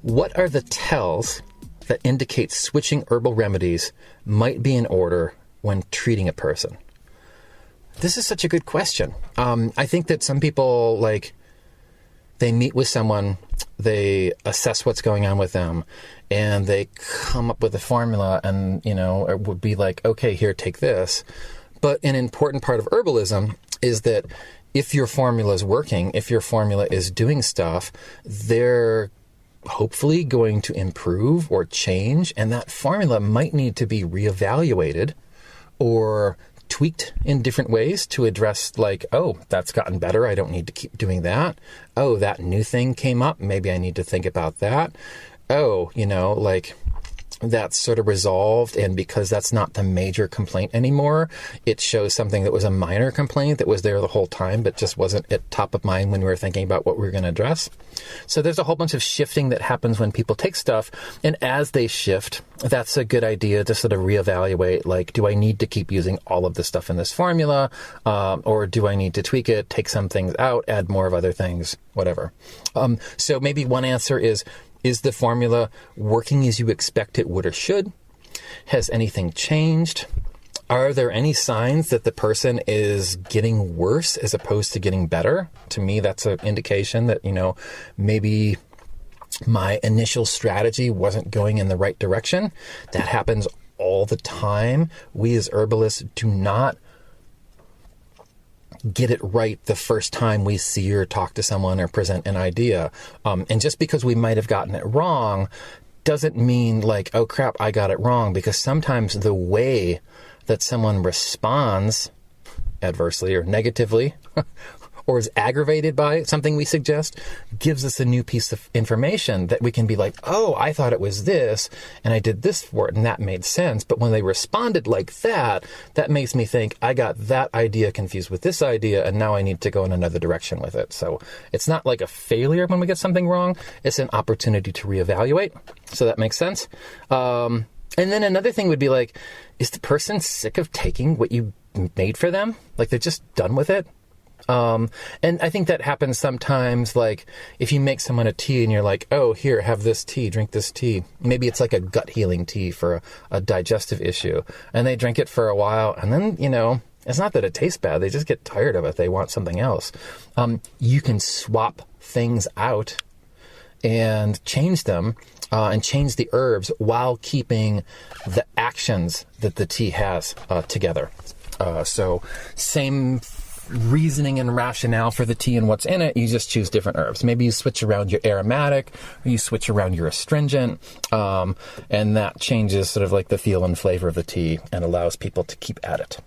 What are the tells that indicate switching herbal remedies might be in order when treating a person? This is such a good question. I think that some people, like, they meet with someone, they assess what's going on with them, and they come up with a formula and, it would be like, okay, here, take this. But an important part of herbalism is that if your formula is working, if your formula is doing stuff, they're hopefully going to improve or change, and that formula might need to be reevaluated or tweaked in different ways to address, like, oh, that's gotten better, I don't need to keep doing that. Oh, that new thing came up, maybe I need to think about that. Oh, that's sort of resolved, and because that's not the major complaint anymore, it shows something that was a minor complaint that was there the whole time, but just wasn't at top of mind when we were thinking about what we were going to address. So there's a whole bunch of shifting that happens when people take stuff, and as they shift, that's a good idea to sort of reevaluate, like, do I need to keep using all of the stuff in this formula, or do I need to tweak it, take some things out, add more of other things, whatever. So maybe one answer is the formula working as you expect it would or should? Has anything changed? Are there any signs that the person is getting worse as opposed to getting better? To me, that's an indication that, maybe my initial strategy wasn't going in the right direction. That happens all the time. We as herbalists do not get it right the first time we see or talk to someone or present an idea. And just because we might have gotten it wrong doesn't mean like, oh crap, I got it wrong, because sometimes the way that someone responds adversely or negatively or is aggravated by something we suggest gives us a new piece of information that we can be like, oh, I thought it was this and I did this for it and that made sense. But when they responded like that, that makes me think I got that idea confused with this idea and now I need to go in another direction with it. So it's not like a failure when we get something wrong. It's an opportunity to reevaluate. So that makes sense. And then another thing would be like, is the person sick of taking what you made for them? Like they're just done with it? And I think that happens sometimes, like if you make someone a tea and you're like, oh, here, have this tea, drink this tea. Maybe it's like a gut healing tea for a digestive issue. And they drink it for a while and then, it's not that it tastes bad. They just get tired of it. They want something else. You can swap things out and change them and change the herbs while keeping the actions that the tea has together. So same reasoning and rationale for the tea and what's in it, you just choose different herbs. Maybe you switch around your aromatic, or you switch around your astringent, and that changes sort of like the feel and flavor of the tea and allows people to keep at it.